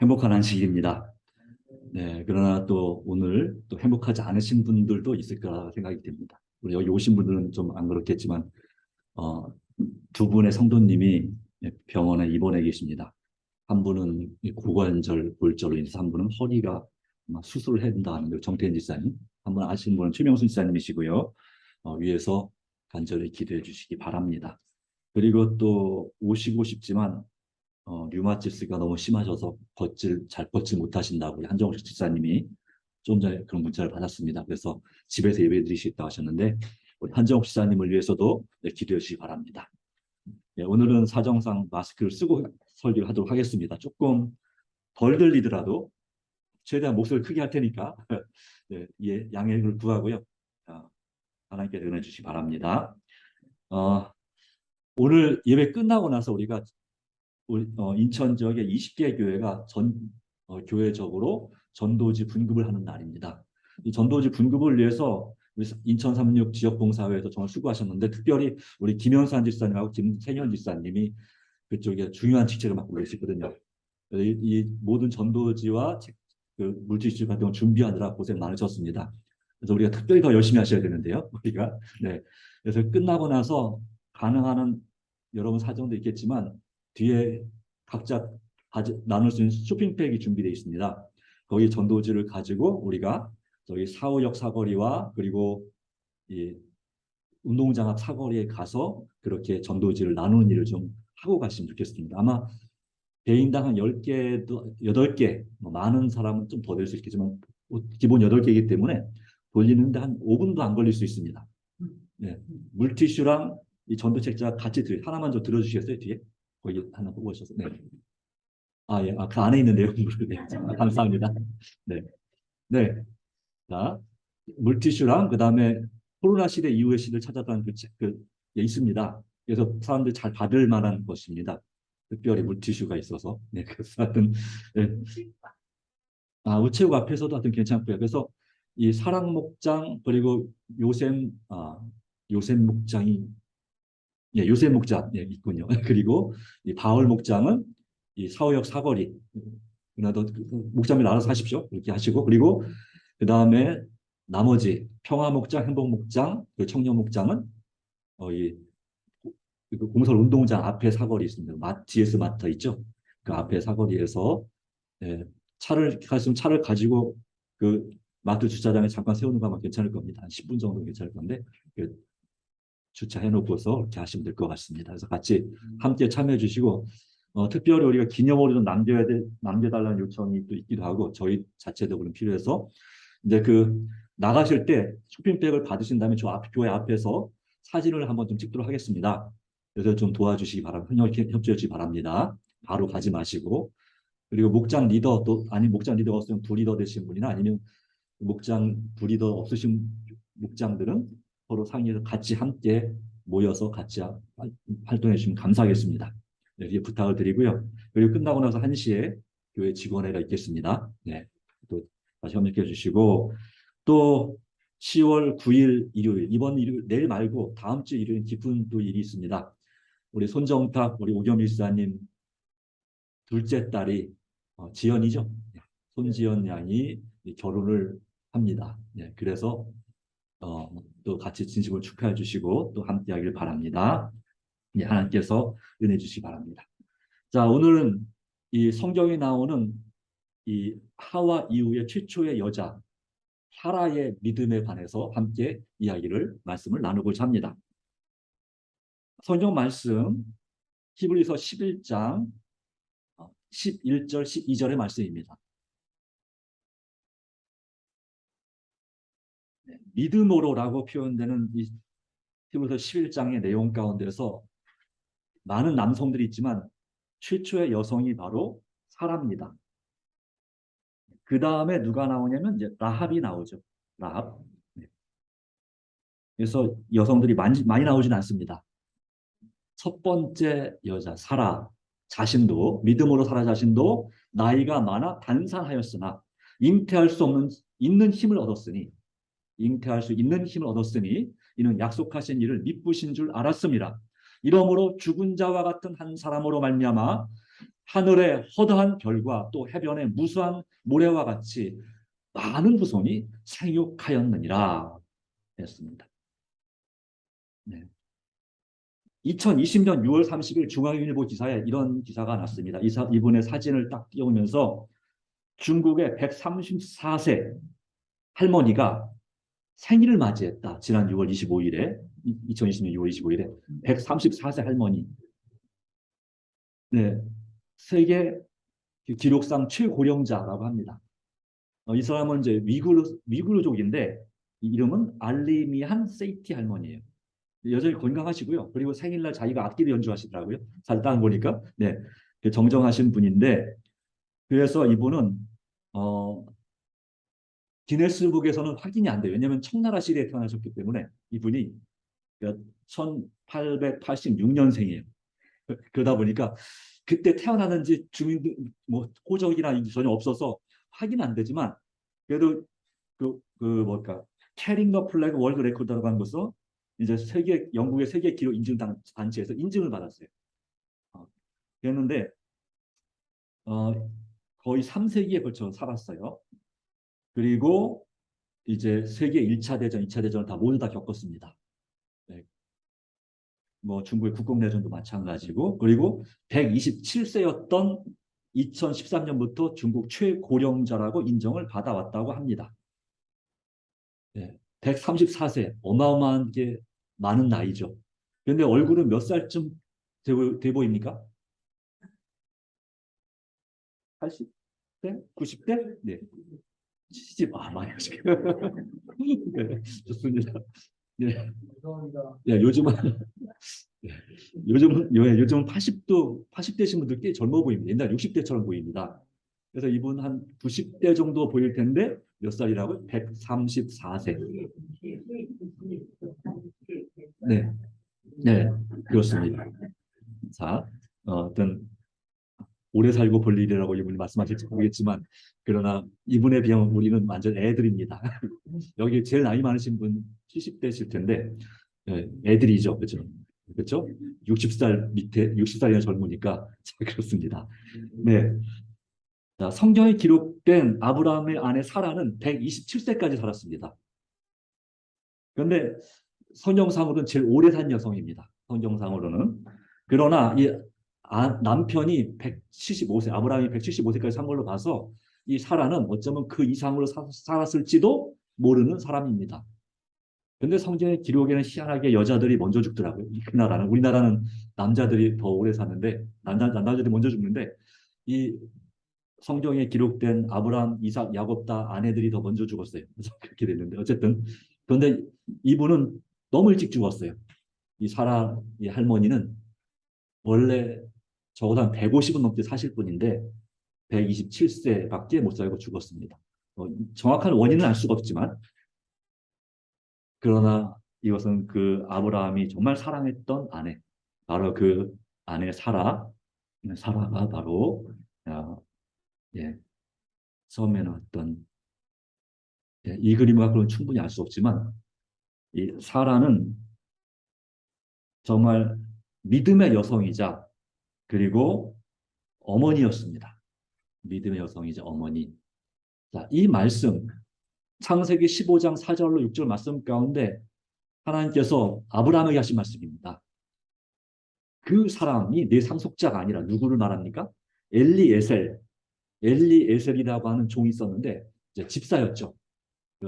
행복한 안식일입니다. 네, 그러나 또 오늘 또 행복하지 않으신 분들도 있을 거라 생각이 됩니다. 우리 여기 오신 분들은 좀 안 그렇겠지만, 어, 두 분의 성도님이 병원에 입원해 계십니다. 한 분은 이 고관절 골절로 인해서, 한 분은 허리가 아마 수술을 해야 된다 하는데, 정태인 지사님, 한 분 아시는 분은 최명순 지사님이시고요. 위에서 간절히 기도해 주시기 바랍니다. 그리고 또 오시고 싶지만 류마티스가 너무 심하셔서 잘 걷질 못하신다고 우리 한정욱 집사님이 좀 전에 그런 문자를 받았습니다. 그래서 집에서 예배 드리시겠다고 하셨는데, 우리 한정욱 집사님을 위해서도 기도해 주시기 바랍니다. 예, 오늘은 사정상 마스크를 쓰고 설교를 하도록 하겠습니다. 조금 덜 들리더라도 최대한 목소리를 크게 할 테니까 네, 예, 양해를 구하고요. 하나님께 은혜 주시기 바랍니다. 어, 오늘 예배 끝나고 나서 우리가 인천 지역의 20개 교회가 교회적으로 전도지 분급을 하는 날입니다. 이 전도지 분급을 위해서 우리 인천 36 지역봉사회에서 정말 수고하셨는데, 특별히 우리 김현산 집사님하고 김생현 집사님이 그쪽에 중요한 직책을 맡고 계시거든요. 이 모든 전도지와 물질주 같은 걸 준비하느라 고생 많으셨습니다. 그래서 우리가 특별히 더 열심히 하셔야 되는데요. 우리가 네. 그래서 끝나고 나서 가능한 여러분 사정도 있겠지만 뒤에 각자 나눌 수 있는 쇼핑백이 준비되어 있습니다. 거기 전도지를 가지고 우리가 저기 사후역 사거리와 그리고 이 운동장 앞 사거리에 가서 그렇게 전도지를 나누는 일을 좀 하고 가시면 좋겠습니다. 아마 개인당 한 10개도 8개, 많은 사람은 좀 더 될 수 있겠지만 기본 8개이기 때문에 돌리는데 한 5분도 안 걸릴 수 있습니다. 네. 물티슈랑 이 전도책자 같이 하나만 좀 들어주시겠어요? 뒤에? 거기 하나 보고 오셔서. 네. 예. 그 안에 있는데요. 네. 감사합니다. 네. 네. 자, 물티슈랑 그다음에 코로나 시대 이후의 시대를 찾아가는 게 있습니다. 그래서 사람들이 잘 받을 만한 것입니다. 특별히 물티슈가 있어서. 네. 그래서 하여튼, 네. 우체국 앞에서도 하여튼 괜찮고요. 그래서 이 사랑 목장 그리고 요셉 목장이 요셉 목장 있군요. 그리고 이 바울 목장은 이 사후역 사거리 누나도 목장을 알아서 하십시오. 이렇게 하시고, 그리고 그 다음에 나머지 평화 목장, 행복 목장, 그 청년 목장은 이 공설 운동장 앞에 사거리 있습니다. GS 마트 있죠? 그 앞에 사거리에서 차를 갔으면 차를 가지고 그 마트 주차장에 잠깐 세우는 거 아마 괜찮을 겁니다. 한 10분 정도 괜찮을 건데 주차해 놓고서 이렇게 하시면 될 것 같습니다. 그래서 같이 함께 참여해 주시고, 특별히 우리가 기념으로 좀 남겨달라는 요청이 또 있기도 하고, 저희 자체도 그런 필요해서, 이제 나가실 때 쇼핑백을 받으신 다음에 교회 앞에서 사진을 한번 좀 찍도록 하겠습니다. 그래서 좀 도와주시기 바랍니다. 협조해 주시기 바랍니다. 바로 가지 마시고, 그리고 목장 리더, 목장 리더가 없으면 부리더 되신 분이나 아니면 목장 부리더 없으신 목장들은 서로 상의해서 같이 함께 모여서 같이 활동해 주시면 감사하겠습니다. 네, 이렇게 부탁을 드리고요. 그리고 끝나고 나서 1시에 교회 직원회가 있겠습니다. 네, 또 다시 협력해 주시고, 또 10월 9일 일요일, 이번 일요일, 내일 말고 다음 주 일요일 기쁜 또 일이 있습니다. 우리 손정탁, 우리 오겸 일사님 둘째 딸이 지연이죠. 손지연 양이 결혼을 합니다. 네, 그래서 또 같이 진심으로 축하해 주시고 또 함께 하길 바랍니다. 네, 하나님께서 은혜 주시기 바랍니다. 자, 오늘은 이 성경에 나오는 이 하와 이후의 최초의 여자 사라의 믿음에 관해서 함께 말씀을 나누고자 합니다. 성경 말씀 히브리서 11장 11절 12절의 말씀입니다. 믿음으로라고 표현되는 이 히브리서 11장의 내용 가운데서 많은 남성들이 있지만 최초의 여성이 바로 사라입니다. 그 다음에 누가 나오냐면 이제 라합이 나오죠. 라합. 그래서 여성들이 많이 나오진 않습니다. 첫 번째 여자 사라 자신도 믿음으로 사라 자신도 나이가 많아 단산하였으나 잉태할 수 없는 잉태할 수 있는 힘을 얻었으니 이는 약속하신 일을 미쁘신 줄 알았습니다. 이러므로 죽은 자와 같은 한 사람으로 말미암아 하늘의 허다한 별과 또 해변의 무수한 모래와 같이 많은 후손이 생육하였느니라 했습니다. 네. 2020년 6월 30일 중앙일보 기사에 이런 기사가 났습니다. 이분의 사진을 딱 띄우면서 중국의 134세 할머니가 생일을 맞이했다. 지난 6월 25일에 2020년 6월 25일에 134세 할머니. 네, 세계 기록상 최고령자라고 합니다. 이 사람은 이제 위구르족인데 이름은 알리미한 세이티 할머니예요. 여전히 건강하시고요. 그리고 생일날 자기가 악기를 연주하시더라고요. 살다 보니까 네, 정정하신 분인데 그래서 이분은 기네스북에서는 확인이 안 돼요. 왜냐하면 청나라 시대에 태어나셨기 때문에 이분이 1886년생이에요. 그러다 보니까 그때 태어나는지 주민들 뭐 호적이나 전혀 없어서 확인 안 되지만 그래도 뭘까 캐링 더 플래그 월드 레코드라고 하는 것은 이제 영국의 세계 기록 인증 단체에서 인증을 받았어요. 그랬는데 거의 3세기에 걸쳐 살았어요. 그리고 이제 세계 1차 대전, 2차 대전을 모두 다 겪었습니다. 네. 뭐 중국의 국共내전도 마찬가지고 그리고 127세였던 2013년부터 중국 최고령자라고 인정을 받아왔다고 합니다. 네. 134세 어마어마하게 많은 나이죠. 그런데 얼굴은 몇 살쯤 돼 보입니까? 80대? 90대? 네. 70, 많이 하시고. 네, 좋습니다. 네. 네, 요즘은 80대신 분들 꽤 젊어 보입니다. 옛날 60대처럼 보입니다. 그래서 이분 한 90대 정도 보일 텐데 몇 살이라고요? 134세. 네, 네, 그렇습니다. 자, 어떤 오래 살고 볼 일이라고 이분이 말씀하실지 모르겠지만 그러나 이분에 비하면 우리는 완전 애들입니다. 여기 제일 나이 많으신 분 70대실 텐데 애들이죠. 그렇죠? 그렇죠? 60살 밑에 60살이나 젊으니까 그렇습니다. 네. 자, 성경에 기록된 아브라함의 아내 사라는 127세까지 살았습니다. 그런데 성경상으로는 제일 오래 산 여성입니다. 성경상으로는. 그러나 이 남편이 175세, 아브라함이 175세까지 산 걸로 봐서 이 사라는 어쩌면 그 이상으로 살았을지도 모르는 사람입니다. 근데 성경의 기록에는 희한하게 여자들이 먼저 죽더라고요. 그 나라는. 우리나라는 남자들이 더 오래 사는데, 남자들이 먼저 죽는데, 이 성경에 기록된 아브라함, 이삭, 야곱 다 아내들이 더 먼저 죽었어요. 그래서 그렇게 됐는데, 어쨌든. 그런데 이분은 너무 일찍 죽었어요. 이 사라, 이 할머니는 원래 적어도 한 150은 넘게 사실 분인데, 127세밖에 못 살고 죽었습니다. 정확한 원인은 알 수가 없지만, 그러나 이것은 그 아브라함이 정말 사랑했던 아내, 바로 그 아내 사라가 바로 예, 처음에는 어떤 이 그림을 갖고는 충분히 알 수 없지만 이 사라는 정말 믿음의 여성이자 그리고 어머니였습니다. 믿음의 여성이자 어머니. 자, 이 말씀 창세기 15장 4절로 6절 말씀 가운데 하나님께서 아브라함에게 하신 말씀입니다. 그 사람이 내 상속자가 아니라 누구를 말합니까? 엘리에셀이라고 하는 종이 있었는데 이제 집사였죠.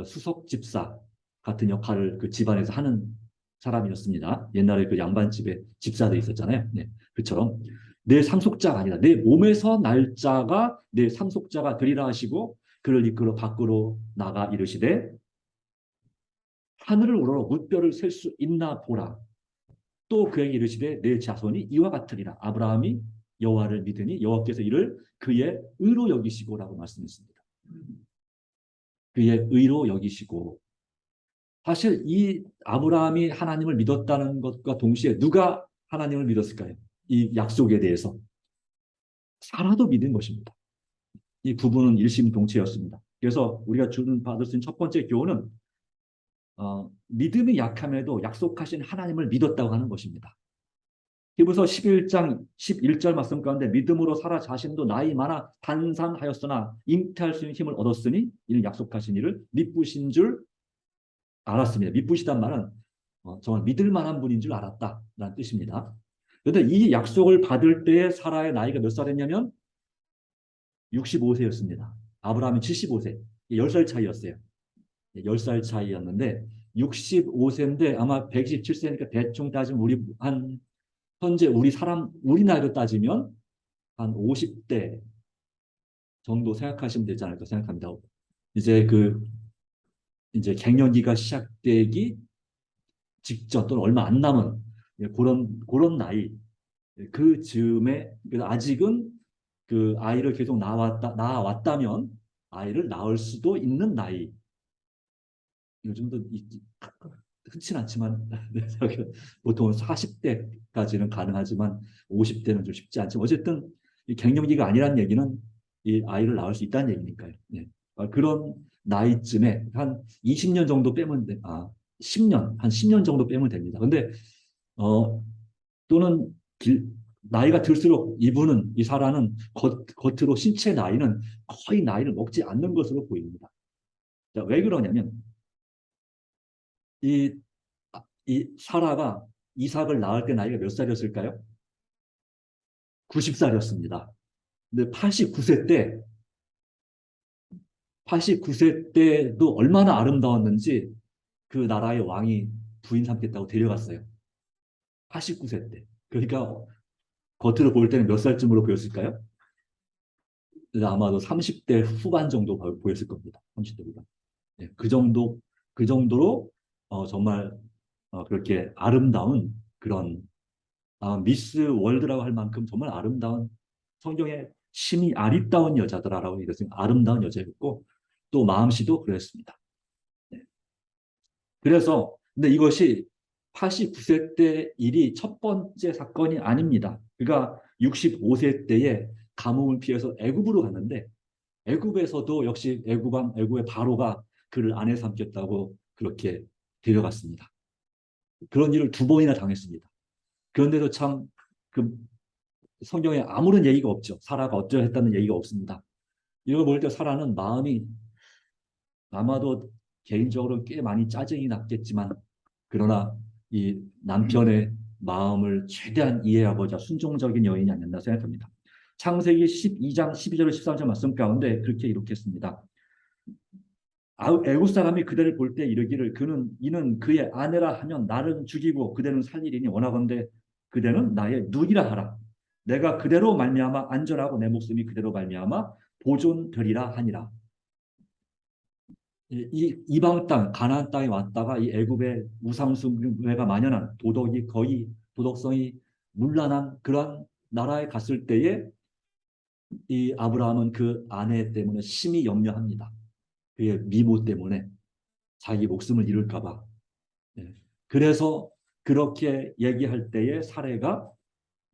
수석 집사 같은 역할을 그 집안에서 하는 사람이었습니다. 옛날에 그 양반집에 집사들이 있었잖아요. 네, 그처럼 내 상속자가 아니라 내 몸에서 날 자가 내 상속자가 되리라 하시고 그를 이끌어 밖으로 나가 이르시되 하늘을 우러러 물결을 셀 수 있나 보라. 또 그에게 이르시되 내 자손이 이와 같으리라. 아브라함이 여호와를 믿으니 여호와께서 이를 그의 의로 여기시고라고 말씀했습니다. 그의 의로 여기시고 사실 이 아브라함이 하나님을 믿었다는 것과 동시에 누가 하나님을 믿었을까요? 이 약속에 대해서 사라도 믿은 것입니다. 이 부부는 일심동체였습니다. 그래서 우리가 받을 수 있는 첫 번째 교훈은 믿음이 약함에도 약속하신 하나님을 믿었다고 하는 것입니다. 히브리서 11장 11절 말씀 가운데 믿음으로 사라 자신도 나이 많아 단산하였으나 잉태할 수 있는 힘을 얻었으니 이는 약속하신 이를 믿으신 줄 알았습니다. 믿으시단 말은 정말 믿을 만한 분인 줄 알았다라는 뜻입니다. 그런데 이 약속을 받을 때에 사라의 나이가 몇 살이었냐면 65세였습니다. 아브라함이 75세, 10살 차이였어요. 10살 차이였는데 65세인데 아마 127세니까 대충 따지면 현재 우리 나이로 따지면 한 50대 정도 생각하시면 되지 않을까 생각합니다. 이제 이제 갱년기가 시작되기 직전 또는 얼마 안 남은 그런 나이 그 즈음에 아직은 그 아이를 계속 낳아왔다면 아이를 낳을 수도 있는 나이. 요즘도 흔치 않지만 보통 40대까지는 가능하지만 50대는 좀 쉽지 않지만 어쨌든 이 갱년기가 아니라는 얘기는 이 아이를 낳을 수 있다는 얘기니까요. 네. 그런 나이쯤에 한 20년 정도 빼면 10년 한 10년 정도 빼면 됩니다. 근데 또는 나이가 들수록 이 사람은 겉으로 신체 나이는 거의 나이를 먹지 않는 것으로 보입니다. 자, 왜 그러냐면 이, 이 사라가 이삭을 낳을 때 나이가 몇 살이었을까요? 90살이었습니다. 근데 89세 때도 얼마나 아름다웠는지 그 나라의 왕이 부인 삼겠다고 데려갔어요. 89세 때. 그러니까 겉으로 볼 때는 몇 살쯤으로 보였을까요? 아마도 30대 후반 정도 보였을 겁니다. 30대 후반. 네, 그 정도로 정말 그렇게 아름다운 그런 미스 월드라고 할 만큼 정말 아름다운 성경에 심히 아리따운 여자더라라고 이것은 아름다운 여자였고 또 마음씨도 그랬습니다. 네. 그래서 근데 이것이 89세 때 일이 첫 번째 사건이 아닙니다. 그가 65세 때에 가뭄을 피해서 애굽으로 갔는데 애굽에서도 역시 애굽의 바로가 그를 아내 삼겠다고 그렇게 데려갔습니다. 그런 일을 두 번이나 당했습니다. 그런데도 참 그 성경에 아무런 얘기가 없죠. 사라가 어쩌했다는 얘기가 없습니다. 이걸 볼 때 사라는 마음이 아마도 개인적으로 꽤 많이 짜증이 났겠지만 그러나 이 남편의 마음을 최대한 이해하고자 순종적인 여인이 아니었나 생각합니다. 창세기 12장 12절 13절 말씀 가운데 그렇게 이룩했습니다. 애국 사람이 그대를 볼 때 이르기를 이는 그의 아내라 하면 나를 죽이고 그대는 살리리니 원하건대 그대는 나의 누이라 하라. 내가 그대로 말미암아 안전하고 내 목숨이 그대로 말미암아 보존되리라 하니라. 이 이방 땅 가나안 땅에 왔다가 이 애굽의 우상숭배가 만연한 도덕성이 문란한 그런 나라에 갔을 때에 이 아브라함은 그 아내 때문에 심히 염려합니다. 그의 미모 때문에 자기 목숨을 잃을까 봐. 네. 그래서 그렇게 얘기할 때에 사례가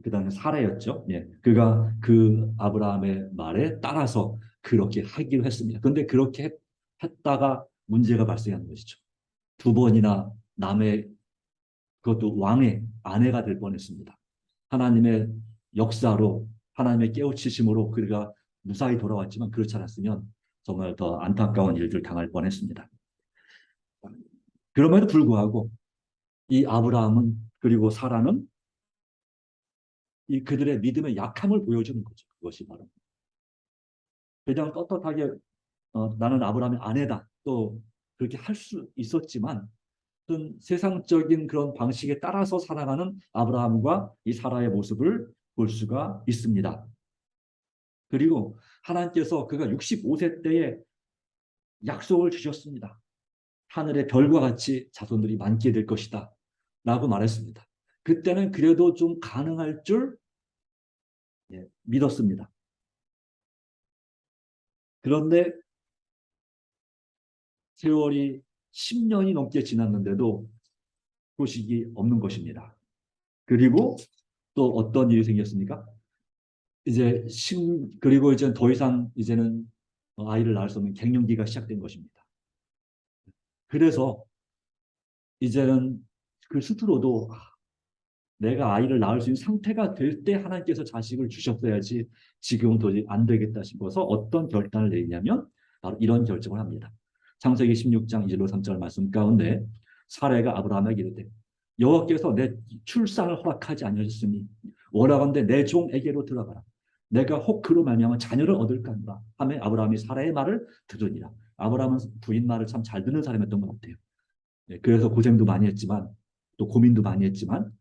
그다음에 사례였죠. 예. 그가 그 아브라함의 말에 따라서 그렇게 하기로 했습니다. 그런데 그렇게 했다가 문제가 발생한 것이죠. 두 번이나 남의 그것도 왕의 아내가 될 뻔했습니다. 하나님의 역사로 하나님의 깨우치심으로 그가 무사히 돌아왔지만 그렇지 않았으면 정말 더 안타까운 일들 당할 뻔했습니다. 그럼에도 불구하고 이 아브라함은 그리고 사라는 이 그들의 믿음의 약함을 보여주는 거죠. 그것이 바로 그냥 떳떳하게 나는 아브라함의 아내다 또 그렇게 할 수 있었지만 어떤 세상적인 그런 방식에 따라서 살아가는 아브라함과 이 사라의 모습을 볼 수가 있습니다. 그리고 하나님께서 그가 65세 때에 약속을 주셨습니다. 하늘의 별과 같이 자손들이 많게 될 것이다 라고 말했습니다. 그때는 그래도 좀 가능할 줄 믿었습니다. 그런데 세월이 10년이 넘게 지났는데도 소식이 없는 것입니다. 그리고 또 어떤 일이 생겼습니까? 그리고 이제 더 이상 이제는 아이를 낳을 수 없는 갱년기가 시작된 것입니다. 그래서 이제는 그 스스로도 내가 아이를 낳을 수 있는 상태가 될 때 하나님께서 자식을 주셨어야지 지금은 도저히 안 되겠다 싶어서 어떤 결단을 내리냐면 바로 이런 결정을 합니다. 창세기 16장 2절로 3절 말씀 가운데 사레가 아브라함에게 이르되 여호와께서 내 출산을 허락하지 아니하셨으니 원하건대 내 종에게로 들어가라. 내가 혹 그로 말미암아 자녀를 얻을까 하노라 하며 아브라함이 사라의 말을 들으니라. 아브라함은 부인 말을 참 잘 듣는 사람이었던 것 같아요. 그래서 고생도 많이 했지만 또 고민도 많이 했지만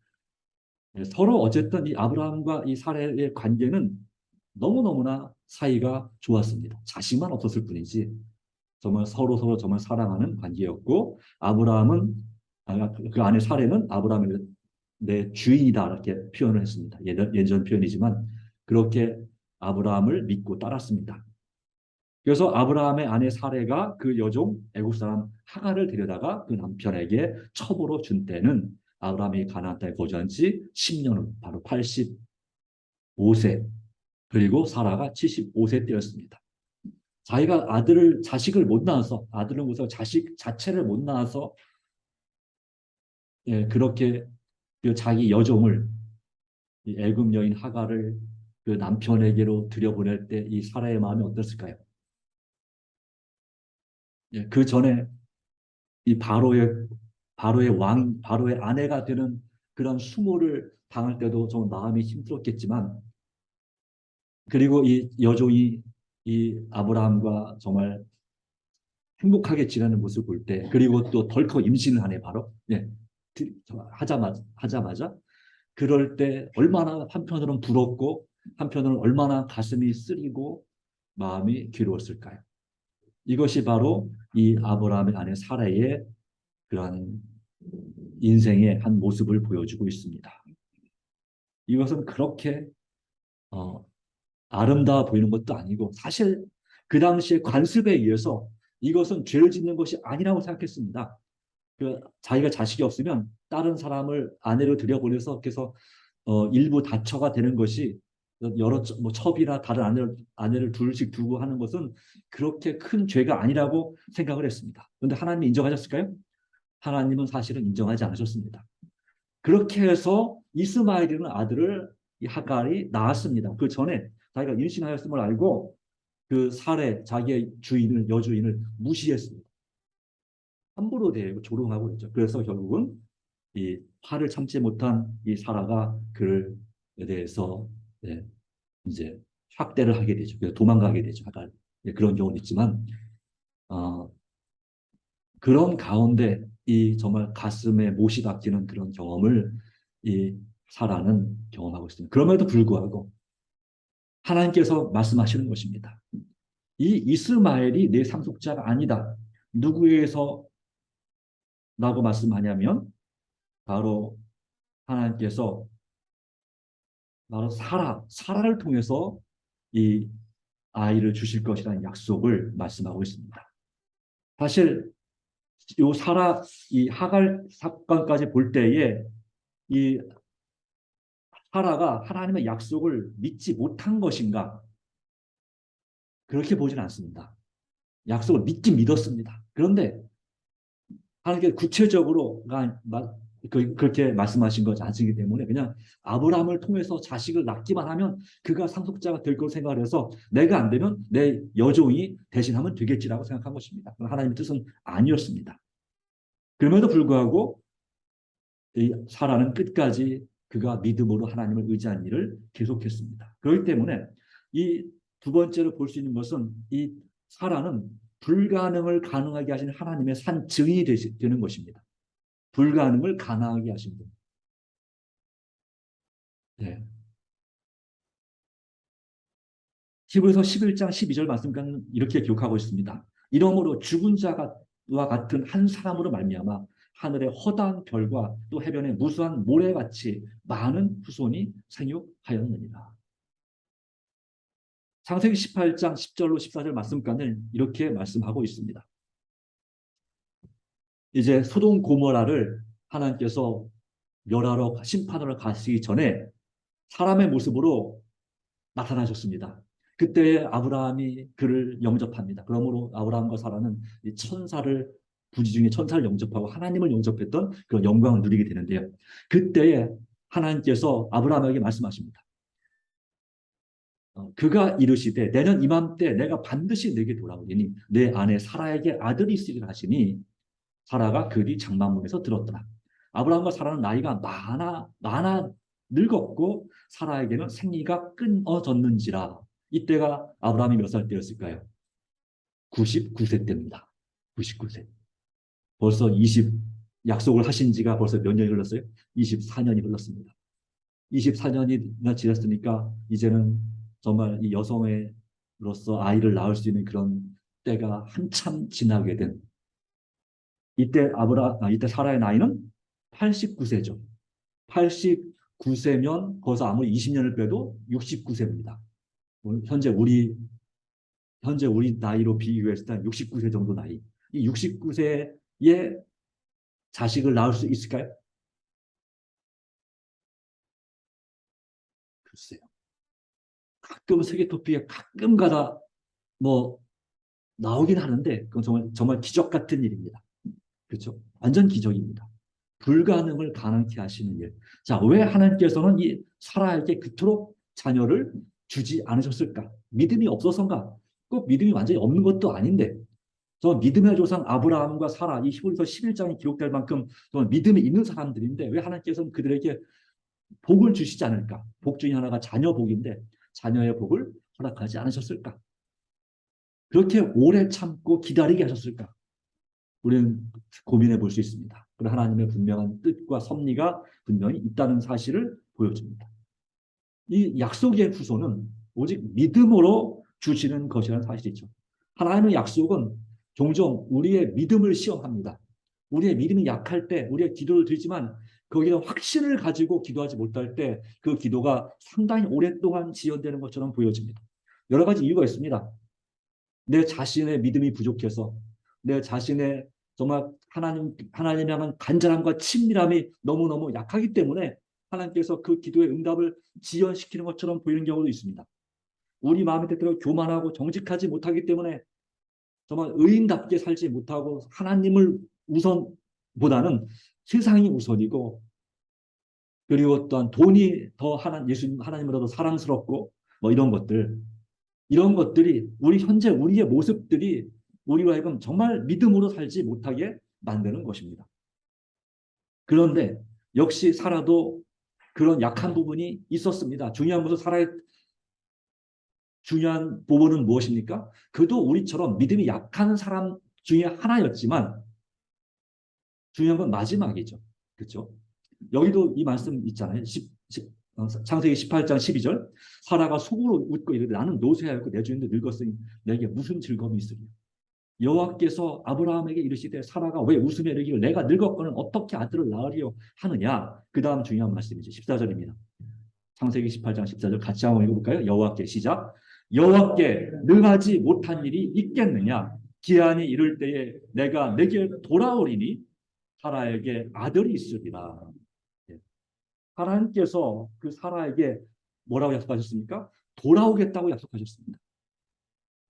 서로 어쨌든 이 아브라함과 이 사라의 관계는 너무너무나 사이가 좋았습니다. 자식만 없었을 뿐이지 정말 서로 정말 사랑하는 관계였고 아브라함은 그 안에 사례는 아브라함의 내 주인이다 이렇게 표현을 했습니다. 예전 표현이지만 그렇게 아브라함을 믿고 따랐습니다. 그래서 아브라함의 아내 사례가 그 여종 애굽 사람 하갈을 데려다가 그 남편에게 첩으로 준 때는 아브라함이 가나안 땅에 거주한 지 10년은 바로 85세 그리고 사라가 75세 때였습니다. 자기가 자식을 못 낳아서 아들은 우선 자식 자체를 못 낳아서 그렇게 그 자기 여종을 애굽 여인 하갈을 그 남편에게로 들여보낼 때 이 사라의 마음이 어땠을까요? 그 전에 이 바로의 아내가 되는 그런 수모를 당할 때도 좀 마음이 힘들었겠지만 그리고 이 여종이 이 아브라함과 정말 행복하게 지내는 모습을 볼 때, 그리고 또 덜컥 임신을 하네, 바로. 하자마자. 그럴 때 얼마나 한편으로는 부럽고, 한편으로는 얼마나 가슴이 쓰리고, 마음이 괴로웠을까요? 이것이 바로 이 아브라함의 아내 사라의 그러한 인생의 한 모습을 보여주고 있습니다. 이것은 그렇게 어, 아름다워 보이는 것도 아니고 사실 그 당시에 관습에 의해서 이것은 죄를 짓는 것이 아니라고 생각했습니다. 자기가 자식이 없으면 다른 사람을 아내로 들여보내서 그래서 일부 다처가 되는 것이 여러 뭐 첩이나 다른 아내를 둘씩 두고 하는 것은 그렇게 큰 죄가 아니라고 생각을 했습니다. 그런데 하나님이 인정하셨을까요? 하나님은 사실은 인정하지 않으셨습니다. 그렇게 해서 이스마엘이라는 아들을 이 하갈이 낳았습니다. 그 전에 자기가 임신하였음을 알고 그 자기의 여주인을 무시했습니다. 함부로 대고 조롱하고 있죠. 그래서 결국은 이 화를 참지 못한 이 사라가 그에 대해서 이제 학대를 하게 되죠. 그래서 도망가게 되죠. 하갈. 그런 경우도 있지만 어, 그런 가운데 이 정말 가슴에 못이 박히는 그런 경험을 이 사라는 경험하고 있습니다. 그럼에도 불구하고 하나님께서 말씀하시는 것입니다. 이 이스마엘이 내 상속자가 아니다. 누구에서 라고 말씀하냐면 바로 하나님께서 바로 사라를 통해서 이 아이를 주실 것이라는 약속을 말씀하고 있습니다. 사실 이 이 하갈 사건까지 볼 때에 이 사라가 하나님의 약속을 믿지 못한 것인가? 그렇게 보지는 않습니다. 약속을 믿긴 믿었습니다. 그런데 하나님께 구체적으로 그렇게 말씀하신 것이 아니기 때문에 그냥 아브라함을 통해서 자식을 낳기만 하면 그가 상속자가 될 걸 생각을 해서 내가 안 되면 내 여종이 대신하면 되겠지라고 생각한 것입니다. 하나님의 뜻은 아니었습니다. 그럼에도 불구하고 이 사라는 끝까지 그가 믿음으로 하나님을 의지한 일을 계속했습니다. 그렇기 때문에 이 두 번째로 볼 수 있는 것은 이 사라는 불가능을 가능하게 하신 하나님의 산 증인이 되는 것입니다. 불가능을 가능하게 하신 분. 네. 히브리서 11장 12절 말씀과는 이렇게 기록하고 있습니다. 이러므로 죽은 자와 같은 한 사람으로 말미암아 하늘의 허다한 별과 또 해변의 무수한 모래같이 많은 후손이 생육하였느니라. 창세기 18장 10절로 14절 말씀과는 이렇게 말씀하고 있습니다. 이제 소돔 고모라를 하나님께서 멸하러 심판하러 가시기 전에 사람의 모습으로 나타나셨습니다. 그때 아브라함이 그를 영접합니다. 그러므로 아브라함과 사라는 부지 중에 천사를 영접하고 하나님을 영접했던 그런 영광을 누리게 되는데요. 그때에 하나님께서 아브라함에게 말씀하십니다. 그가 이르시되 내년 이맘때 내가 반드시 내게 돌아오리니 내 아내 사라에게 아들이 있으리라 하시니 사라가 그리 장막문에서 들었더라. 아브라함과 사라는 나이가 많아 늙었고 사라에게는 생리가 끊어졌는지라. 이때가 아브라함이 몇 살 때였을까요? 99세 때입니다. 99세. 벌써 약속을 하신 지가 벌써 몇 년이 흘렀어요? 24년이 흘렀습니다. 24년이나 지났으니까 이제는 정말 이 여성으로서 아이를 낳을 수 있는 그런 때가 한참 지나게 된 이때 사라의 나이는 89세죠. 89세면 거기서 아무리 20년을 빼도 69세입니다. 현재 우리 나이로 비교했을 때 69세 정도 나이. 이 69세에 자식을 낳을 수 있을까요? 글쎄요. 가끔 세계 토픽에 가끔 가다 뭐 나오긴 하는데 그건 정말 기적 같은 일입니다. 그렇죠? 완전 기적입니다. 불가능을 가능케 하시는 일. 자, 왜 하나님께서는 이 사라에게 그토록 자녀를 주지 않으셨을까? 믿음이 없어서인가? 꼭 믿음이 완전히 없는 것도 아닌데 저 믿음의 조상 아브라함과 사라 이 히브리서 11장이 기록될 만큼 정말 믿음이 있는 사람들인데 왜 하나님께서는 그들에게 복을 주시지 않을까? 복 중에 하나가 자녀 복인데 자녀의 복을 허락하지 않으셨을까? 그렇게 오래 참고 기다리게 하셨을까? 우리는 고민해 볼 수 있습니다. 그런 하나님의 분명한 뜻과 섭리가 분명히 있다는 사실을 보여줍니다. 이 약속의 후손은 오직 믿음으로 주시는 것이라는 사실이죠. 하나님의 약속은 종종 우리의 믿음을 시험합니다. 우리의 믿음이 약할 때 우리의 기도를 드리지만 거기에 확신을 가지고 기도하지 못할 때 그 기도가 상당히 오랫동안 지연되는 것처럼 보여집니다. 여러 가지 이유가 있습니다. 내 자신의 믿음이 부족해서 내 자신의 정말 하나님에 향한 간절함과 친밀함이 너무너무 약하기 때문에 하나님께서 그 기도의 응답을 지연시키는 것처럼 보이는 경우도 있습니다. 우리 마음의 뜻대로 교만하고 정직하지 못하기 때문에 정말 의인답게 살지 못하고 하나님을 우선보다는 세상이 우선이고 그리고 또한 돈이 더 하나님보다 더 사랑스럽고 뭐 이런 것들이 현재 우리의 모습들이 우리로 하여금 정말 믿음으로 살지 못하게 만드는 것입니다. 그런데 역시 사라도 그런 약한 부분이 있었습니다. 중요한 부분은 무엇입니까? 그도 우리처럼 믿음이 약한 사람 중에 하나였지만 중요한 건 마지막이죠. 그렇죠? 여기도 이 말씀 있잖아요. 창세기 18장 12절 사라가 속으로 웃고 이르되 나는 노쇠하였고 내 주인도 늙었으니 내게 무슨 즐거움이 있으리요. 여호와께서 아브라함에게 이르시되 사라가 왜 웃으며 이르기를 내가 늙었거늘 어떻게 아들을 낳으리요 하느냐. 그 다음 중요한 말씀이죠. 14절입니다. 창세기 18장 14절 같이 한번 읽어볼까요? 여호와께 시작. 여호와께 능하지 못한 일이 있겠느냐. 기한이 이를 때에 내가 내게 돌아오리니 사라에게 아들이 있으리라. 하나님께서 그 사라에게 뭐라고 약속하셨습니까? 돌아오겠다고 약속하셨습니다.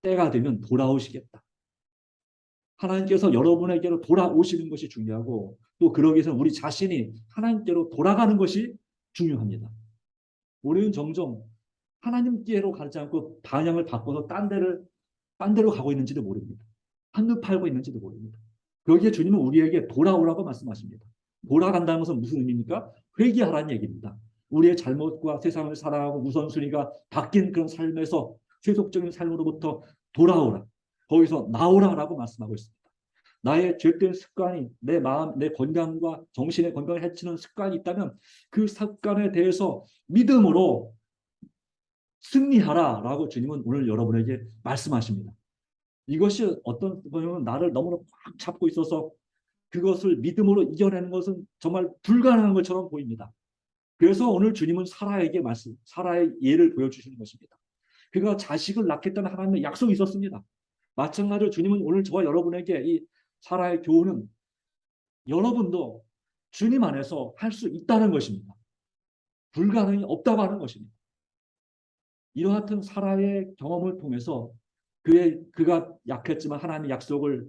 때가 되면 돌아오시겠다. 하나님께서 여러분에게로 돌아오시는 것이 중요하고 또 그러기 위해서 우리 자신이 하나님께로 돌아가는 것이 중요합니다. 우리는 종종 하나님께로 가지 않고 방향을 바꿔서 딴 데로 가고 있는지도 모릅니다. 한눈 팔고 있는지도 모릅니다. 그러기에 주님은 우리에게 돌아오라고 말씀하십니다. 돌아간다는 것은 무슨 의미입니까? 회개하라는 얘기입니다. 우리의 잘못과 세상을 사랑하고 우선순위가 바뀐 그런 삶에서 세속적인 삶으로부터 돌아오라. 거기서 나오라라고 말씀하고 있습니다. 나의 죄된 습관이 내 마음, 내 건강과 정신의 건강을 해치는 습관이 있다면 그 습관에 대해서 믿음으로 승리하라라고 주님은 오늘 여러분에게 말씀하십니다. 이것이 어떤 경우는 나를 너무나 꽉 잡고 있어서 그것을 믿음으로 이겨내는 것은 정말 불가능한 것처럼 보입니다. 그래서 오늘 주님은 사라의 예를 보여주시는 것입니다. 그가 자식을 낳겠다는 하나님의 약속이 있었습니다. 마찬가지로 주님은 오늘 저와 여러분에게 이 사라의 교훈은 여러분도 주님 안에서 할 수 있다는 것입니다. 불가능이 없다고 하는 것입니다. 이와 같은 사라의 경험을 통해서 그가 약했지만 하나님의 약속을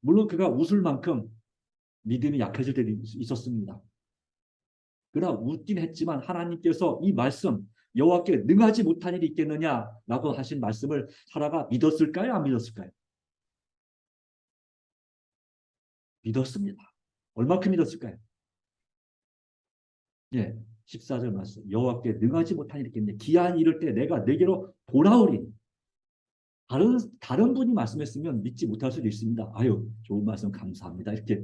물론 그가 웃을 만큼 믿음이 약해질 때도 있었습니다. 그러나 웃긴 했지만 하나님께서 이 말씀 여호와께 능하지 못한 일이 있겠느냐라고 하신 말씀을 사라가 믿었을까요? 안 믿었을까요? 믿었습니다. 얼마큼 믿었을까요? 예, 14절 말씀. 여호와께 능하지 못한 일이 있겠느냐. 기한이 이를 때 내가 내게로 돌아오리. 다른 분이 말씀했으면 믿지 못할 수도 있습니다. 아유, 좋은 말씀 감사합니다. 이렇게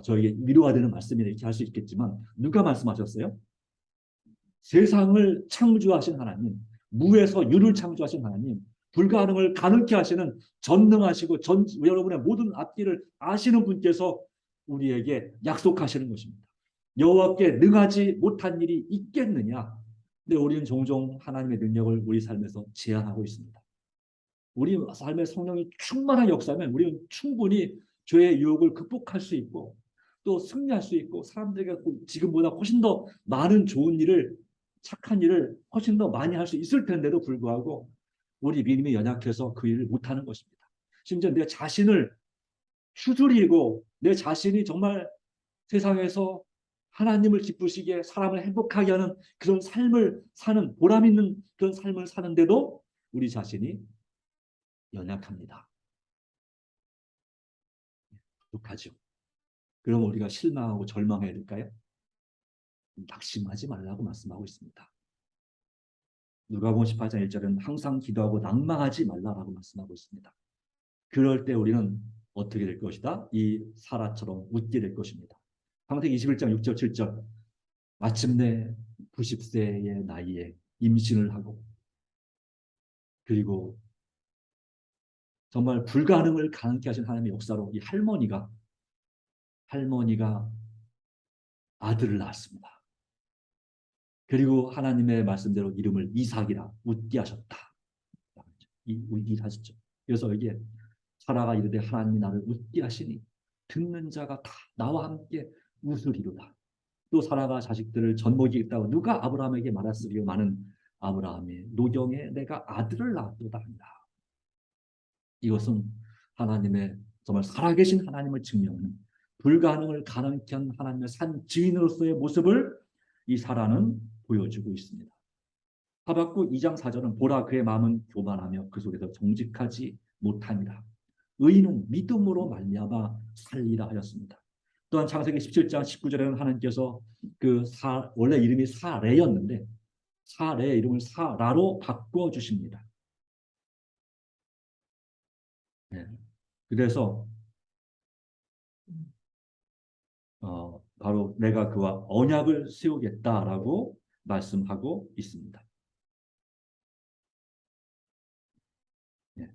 저에게 위로가 되는 말씀이라 이렇게 할 수 있겠지만 누가 말씀하셨어요? 세상을 창조하신 하나님, 무에서 유를 창조하신 하나님, 불가능을 가능케 하시는 전능하시고 여러분의 모든 앞뒤를 아시는 분께서 우리에게 약속하시는 것입니다. 여호와께 능하지 못한 일이 있겠느냐? 근데 우리는 종종 하나님의 능력을 우리 삶에서 제한하고 있습니다. 우리 삶의 성령이 충만한 역사면 우리는 충분히 죄의 유혹을 극복할 수 있고 또 승리할 수 있고 사람들에게 지금보다 훨씬 더 많은 좋은 일을 착한 일을 훨씬 더 많이 할 수 있을 텐데도 불구하고 우리 믿음이 연약해서 그 일을 못하는 것입니다. 심지어 내 자신을 추스리고 내 자신이 정말 세상에서 하나님을 기쁘시게 사람을 행복하게 하는 그런 삶을 사는 보람 있는 그런 삶을 사는데도 우리 자신이 연약합니다. 부족하죠. 그럼 우리가 실망하고 절망해야 될까요? 낙심하지 말라고 말씀하고 있습니다. 누가복음 18장 1절은 항상 기도하고 낭망하지 말라라고 말씀하고 있습니다. 그럴 때 우리는 어떻게 될 것이다? 이 사라처럼 웃게 될 것입니다. 창세기 21장 6절 7절 마침내 90세의 나이에 임신을 하고 그리고 정말 불가능을 가능케 하신 하나님의 역사로 이 할머니가 아들을 낳았습니다. 그리고 하나님의 말씀대로 이름을 이삭이라 웃게 하셨다. 웃게 하셨죠. 그래서 이게 사라가 이르되 하나님이 나를 웃게 하시니 듣는 자가 다 나와 함께 웃으리로다. 또 사라가 자식들을 젖먹이겠다고 누가 아브라함에게 말했으리요 많은 아브라함의 노경에 내가 아들을 낳았도다 합니다. 이것은 하나님의 정말 살아계신 하나님을 증명하는 불가능을 가능케 한 하나님의 산 증인으로서의 모습을 이 사라는 보여주고 있습니다. 하박국 2장 4절은 보라 그의 마음은 교만하며 그 속에서 정직하지 못하니라. 의인은 믿음으로 말미암아 살리라 하였습니다. 또한 창세기 17장 19절에는 하나님께서 원래 이름이 사레였는데 사레의 이름을 사라로 바꿔 주십니다. 네. 그래서 바로 내가 그와 언약을 세우겠다라고 말씀하고 있습니다. 네.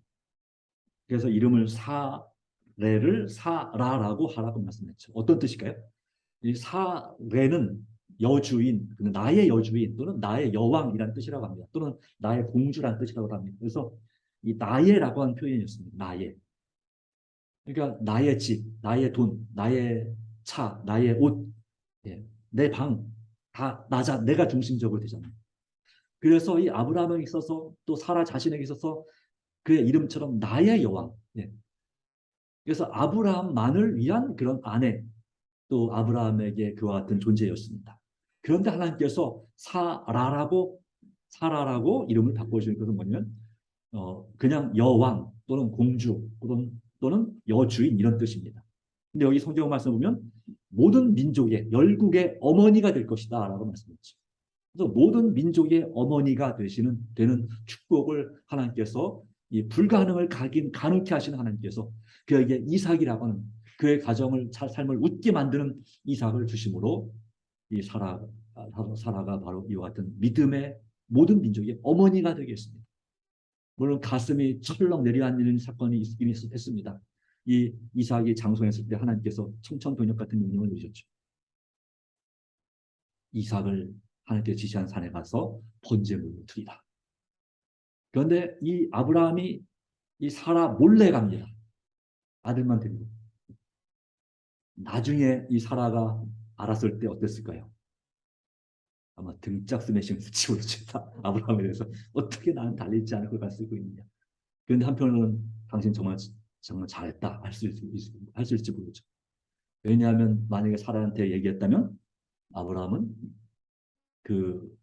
그래서 이름을 사레를 사라라고 하라고 말씀했죠. 어떤 뜻일까요? 이 사레는 여주인, 나의 여주인 또는 나의 여왕이라는 뜻이라고 합니다. 또는 나의 공주라는 뜻이라고 합니다. 그래서 이 나의라고 하는 표현이었습니다. 나의. 그러니까 나의 집, 나의 돈, 나의 차, 나의 옷, 예, 내 방, 다 내가 중심적으로 되잖아요. 그래서 이 아브라함에게 있어서 또 사라 자신에게 있어서 그의 이름처럼 나의 여왕. 예. 그래서 아브라함만을 위한 그런 아내, 또 아브라함에게 그와 같은 존재였습니다. 그런데 하나님께서 사라라고 이름을 바꿔주는 것은 뭐냐면 그냥 여왕 또는 공주 또는 여주인 이런 뜻입니다. 근데 여기 성경 말씀 보면 모든 민족의 열국의 어머니가 될 것이다 라고 말씀했죠. 그래서 모든 민족의 어머니가 되는 축복을 하나님께서 이 불가능을 가능케 하시는 하나님께서 그에게 이삭이라고 하는 그의 가정을 삶을 웃게 만드는 이삭을 주심으로 이 사라가 바로 이와 같은 믿음의 모든 민족의 어머니가 되겠습니다. 물론 가슴이 철렁 내려앉는 사건이 이미 있었습니다. 이 이삭이 장성했을 때 하나님께서 청천벽력 같은 명령을 내리셨죠. 이삭을 하나님께서 지시한 산에 가서 번제물로 드리라. 그런데 이 아브라함이 이 사라 몰래 갑니다. 아들만 데리고. 나중에 이 사라가 알았을 때 어땠을까요? 아마 등짝 스매싱을 치고 있다. 아브라함에 대해서 어떻게 나는 달리지 않을 걸 쓰고 있느냐. 그런데 한편으로는 당신 정말 잘했다 할 수 있을지 모르죠. 왜냐하면 만약에 사라한테 얘기했다면 아브라함은 그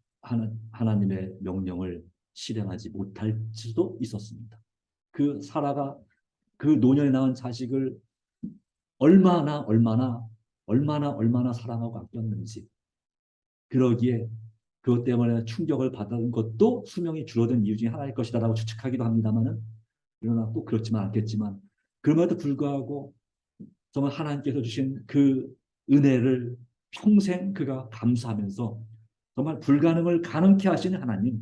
하나님의 명령을 실행하지 못할 수도 있었습니다. 그 사라가 그 노년에 낳은 자식을 얼마나 사랑하고 아꼈는지, 그러기에 그것 때문에 충격을 받은 것도 수명이 줄어든 이유 중에 하나일 것이다라고 추측하기도 합니다만은, 그러나 꼭 그렇지만 않겠지만, 그럼에도 불구하고 정말 하나님께서 주신 그 은혜를 평생 그가 감사하면서 정말 불가능을 가능케 하시는 하나님,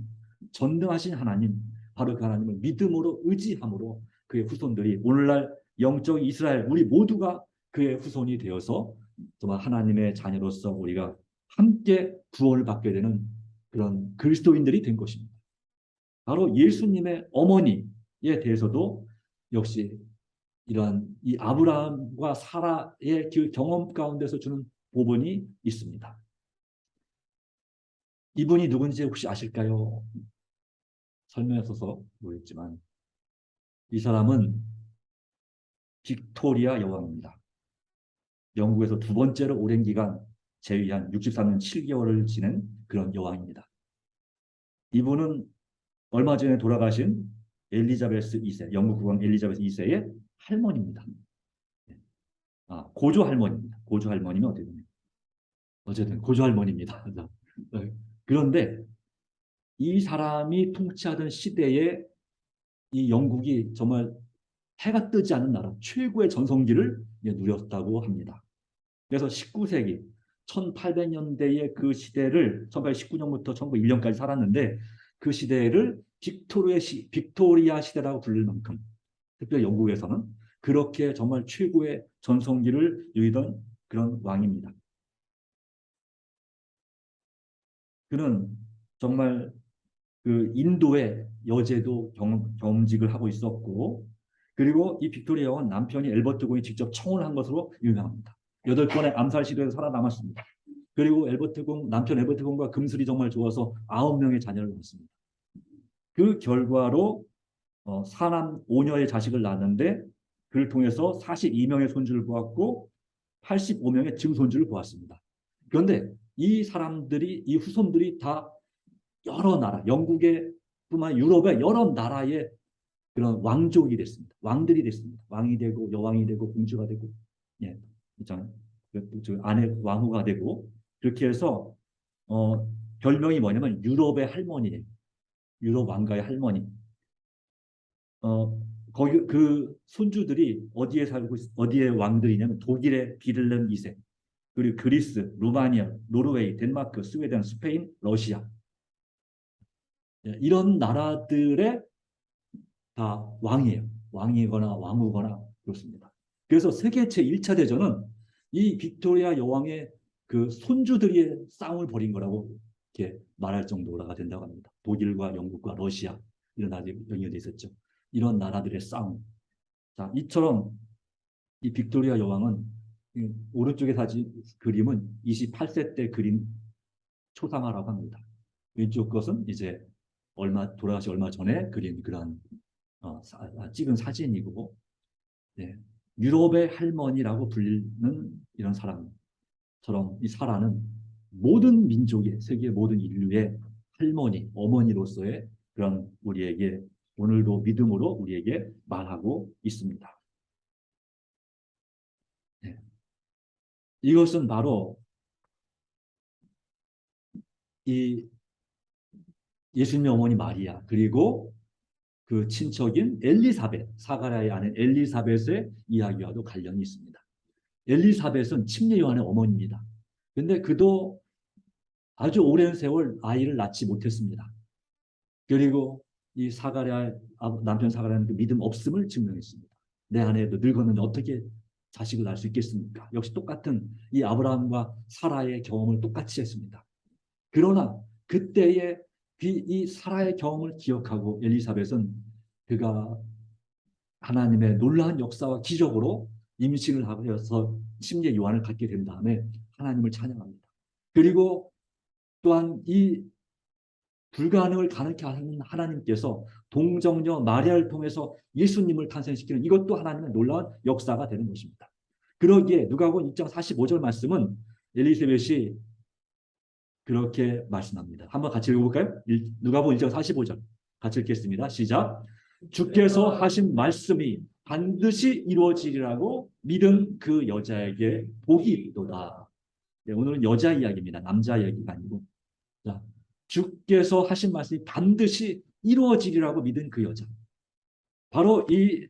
전능하신 하나님, 바로 그 하나님을 믿음으로 의지함으로 그의 후손들이 오늘날 영적 이스라엘 우리 모두가 그의 후손이 되어서 정말 하나님의 자녀로서 우리가 함께 구원을 받게 되는 그런 그리스도인들이 된 것입니다. 바로 예수님의 어머니에 대해서도 역시 이러한 이 아브라함과 사라의 그 경험 가운데서 주는 보본이 있습니다. 이분이 누군지 혹시 아실까요? 설명해서 모르겠지만 이 사람은 빅토리아 여왕입니다. 영국에서 두 번째로 오랜 기간 재위한 63년 7개월을 지낸 그런 여왕입니다. 이분은 얼마 전에 돌아가신 엘리자베스 2세, 영국 국왕 엘리자베스 2세의 할머니입니다. 고조 할머니입니다. 고조 할머니는 어떻게 되냐? 어쨌든 고조 할머니입니다. 그런데 이 사람이 통치하던 시대에 이 영국이 정말 해가 뜨지 않는 나라, 최고의 전성기를 누렸다고 합니다. 그래서 19세기 1800년대의 그 시대를 1819년부터 1901년까지 살았는데, 그 시대를 빅토리아 시대라고 부를 만큼, 특별히 영국에서는 그렇게 정말 최고의 전성기를 누리던 그런 왕입니다. 그는 정말 그 인도의 여제도 겸직을 하고 있었고, 그리고 이 빅토리아 여왕은 남편이 엘버트 공이 직접 청혼한 것으로 유명합니다. 8번의 암살 시도에서 살아남았습니다. 그리고 남편 엘버트 공과 금슬이 정말 좋아서 9명의 자녀를 낳았습니다. 그 결과로 사남 5녀의 자식을 낳았는데, 그를 통해서 42명의 손주를 보았고 85명의 증손주를 보았습니다. 그런데 이 후손들이 다 여러 나라, 영국의 뿐만 유럽의 여러 나라의 그런 왕족이 됐습니다. 왕들이 됐습니다. 왕이 되고 여왕이 되고 공주가 되고, 예, 아내 왕후가 되고, 그렇게 해서 별명이 뭐냐면 유럽의 할머니예요. 유럽 왕가의 할머니. 거기 그 손주들이 어디에 왕들이냐면 독일의 비를렘 2세, 그리고 그리스, 루마니아, 노르웨이, 덴마크, 스웨덴, 스페인, 러시아, 이런 나라들의 다 왕이에요. 왕이거나 왕후거나 그렇습니다. 그래서 세계 제1차 대전은 이 빅토리아 여왕의 그 손주들의 싸움을 벌인 거라고 이렇게 말할 정도가 된다고 합니다. 독일과 영국과 러시아, 이런 나라들이 연결돼 있었죠. 이런 나라들의 싸움. 자, 이처럼 이 빅토리아 여왕은 오른쪽에 그림은 28세 때 그린 초상화라고 합니다. 왼쪽 것은 이제 돌아가시 얼마 전에 그린 그런 찍은 사진이고, 네, 유럽의 할머니라고 불리는 이런 사람처럼 이 사라는 모든 민족의, 세계 모든 인류의 할머니, 어머니로서의 그런 우리에게 오늘도 믿음으로 우리에게 말하고 있습니다. 네. 이것은 바로 이 예수님의 어머니 마리아, 그리고 그 친척인 엘리사벳, 사가랴의 아내 엘리사벳의 이야기와도 관련이 있습니다. 엘리사벳은 침례 요한의 어머니입니다. 근데 그도 아주 오랜 세월 아이를 낳지 못했습니다. 그리고 이 남편 사가랴는 그 믿음 없음을 증명했습니다. 내 아내도 늙었는데 어떻게 자식을 낳을 수 있겠습니까? 역시 똑같은 이 아브라함과 사라의 경험을 똑같이 했습니다. 그러나 그때의 이 사라의 경험을 기억하고 엘리사벳은 그가 하나님의 놀라운 역사와 기적으로 임신을 하여서 침례 요한을 갖게 된 다음에 하나님을 찬양합니다. 그리고 또한 이 불가능을 가능케 하는 하나님께서 동정녀 마리아를 통해서 예수님을 탄생시키는 이것도 하나님의 놀라운 역사가 되는 것입니다. 그러기에 누가복음 6장 45절 말씀은 엘리사벳이 그렇게 말씀합니다. 한번 같이 읽어볼까요? 누가복음 1장 45절 같이 읽겠습니다. 시작. 주께서 하신 말씀이 반드시 이루어지리라고 믿은 그 여자에게 복이 있도다. 네, 오늘은 여자 이야기입니다. 남자 이야기가 아니고. 자, 주께서 하신 말씀이 반드시 이루어지리라고 믿은 그 여자. 바로 이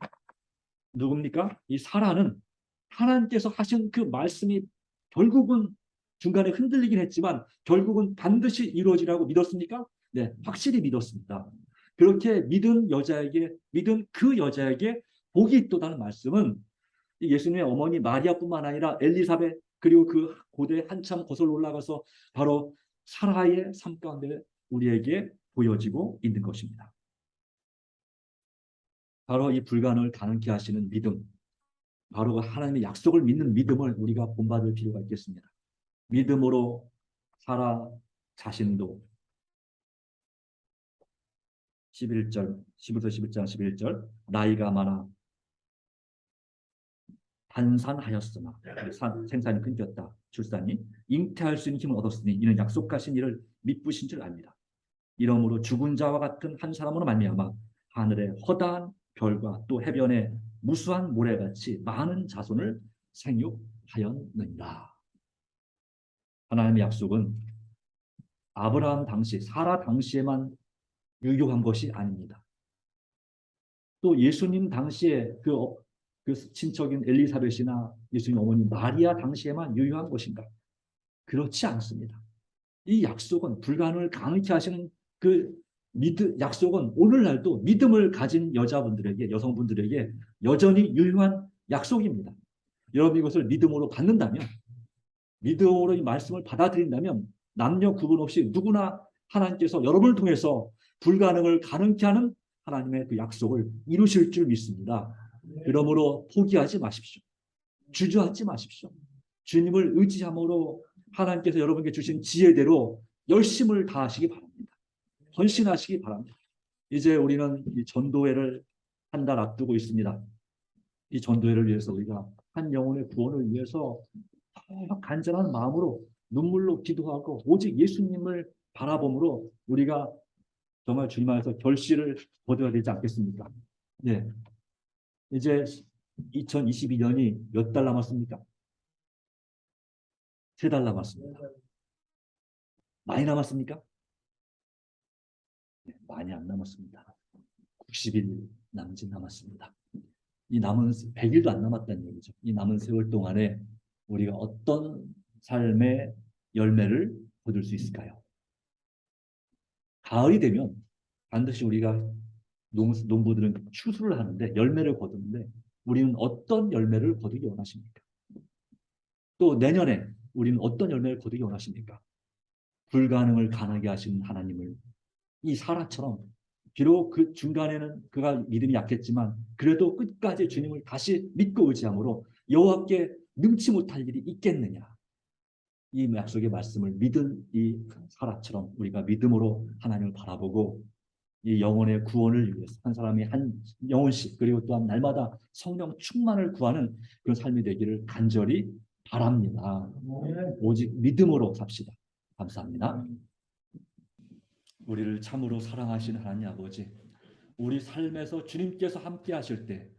누굽니까? 이 사라는 하나님께서 하신 그 말씀이 결국은 중간에 흔들리긴 했지만 결국은 반드시 이루어지라고 믿었습니까? 네, 확실히 믿었습니다. 그렇게 믿은 여자에게, 믿은 그 여자에게 복이 있도다는 말씀은 예수님의 어머니 마리아뿐만 아니라 엘리사벳, 그리고 그 고대 한참 거슬러 올라가서 바로 사라의 삶 가운데 우리에게 보여지고 있는 것입니다. 바로 이 불가능을 가능케 하시는 믿음, 바로 하나님의 약속을 믿는 믿음을 우리가 본받을 필요가 있겠습니다. 믿음으로 사라 자신도 11절, 11절 11장 11절 나이가 많아 단산하였으나 생산이 끊겼다. 출산이 잉태할 수 있는 힘을 얻었으니 이는 약속하신 이를 믿으신 줄 압니다. 이러므로 죽은 자와 같은 한 사람으로 말미암아 하늘의 허다한 별과 또 해변의 무수한 모래같이 많은 자손을 생육하였느니라. 하나님의 약속은 아브라함 당시, 사라 당시에만 유효한 것이 아닙니다. 또 예수님 당시에 그 친척인 엘리사벳이나 예수님 어머니 마리아 당시에만 유효한 것인가? 그렇지 않습니다. 이 약속은 불가능을 가능케 하시는 그 약속은 오늘날도 믿음을 가진 여자분들에게, 여성분들에게 여전히 유효한 약속입니다. 여러분 이것을 믿음으로 받는다면, 믿음으로 이 말씀을 받아들인다면 남녀 구분 없이 누구나 하나님께서 여러분을 통해서 불가능을 가능케 하는 하나님의 그 약속을 이루실 줄 믿습니다. 그러므로 포기하지 마십시오. 주저하지 마십시오. 주님을 의지함으로 하나님께서 여러분께 주신 지혜대로 열심을 다하시기 바랍니다. 헌신하시기 바랍니다. 이제 우리는 이 전도회를 한 달 앞두고 있습니다. 이 전도회를 위해서 우리가 한 영혼의 구원을 위해서 간절한 마음으로 눈물로 기도하고 오직 예수님을 바라봄으로 우리가 정말 주님 안에서 결실을 거둬야 되지 않겠습니까? 네. 이제 2022년이 몇 달 남았습니까? 3달 남았습니다. 많이 남았습니까? 네, 많이 안 남았습니다. 90일 남짓 남았습니다. 이 남은 100일도 안 남았다는 얘기죠. 이 남은 세월 동안에 우리가 어떤 삶의 열매를 거둘 수 있을까요? 가을이 되면 반드시 우리가 농부들은 추수를 하는데 열매를 거두는데 우리는 어떤 열매를 거두기 원하십니까? 또 내년에 우리는 어떤 열매를 거두기 원하십니까? 불가능을 가능하게 하시는 하나님을 이 사라처럼 비록 그 중간에는 그가 믿음이 약했지만 그래도 끝까지 주님을 다시 믿고 의지함으로 여호와께 능치 못할 일이 있겠느냐. 이 약속의 말씀을 믿은 이 사라처럼 우리가 믿음으로 하나님을 바라보고 이 영혼의 구원을 위해서 한 사람이 한 영혼씩 그리고 또한 날마다 성령 충만을 구하는 그런 삶이 되기를 간절히 바랍니다. 오직 믿음으로 삽시다. 감사합니다. 우리를 참으로 사랑하시는 하나님 아버지, 우리 삶에서 주님께서 함께 하실 때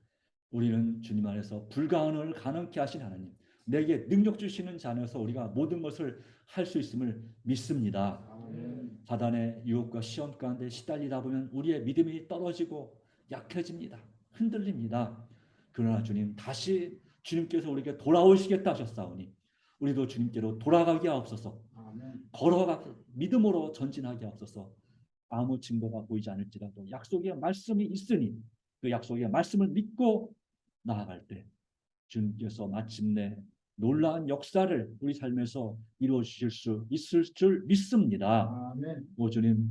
우리는 주님 안에서 불가능을 가능케 하신 하나님, 내게 능력 주시는 자 안에서 우리가 모든 것을 할 수 있음을 믿습니다. 사단의 유혹과 시험 가운데 시달리다 보면 우리의 믿음이 떨어지고 약해집니다. 흔들립니다. 그러나 주님, 다시 주님께서 우리에게 돌아오시겠다 하셨사오니 우리도 주님께로 돌아가게 하옵소서. 걸어가 믿음으로 전진하게 하옵소서. 아무 증거가 보이지 않을지라도 약속의 말씀이 있으니 그 약속의 말씀을 믿고 나아갈 때 주님께서 마침내 놀라운 역사를 우리 삶에서 이루어 주실 수 있을 줄 믿습니다. 오 주님,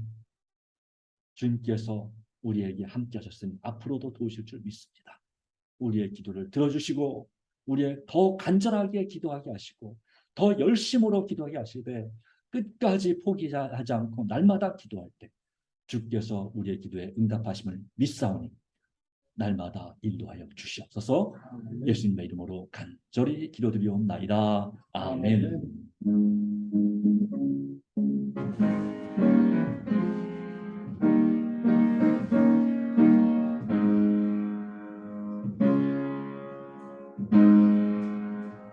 주님께서 우리에게 함께 하셨으니 앞으로도 도우실 줄 믿습니다. 우리의 기도를 들어주시고 우리의 더 간절하게 기도하게 하시고 더 열심으로 기도하게 하시되 끝까지 포기하지 않고 날마다 기도할 때 주께서 우리의 기도에 응답하심을 믿사오니 날마다 인도하여 주시옵소서. 예수님의 이름으로 간절히 기도드리옵나이다. 아멘.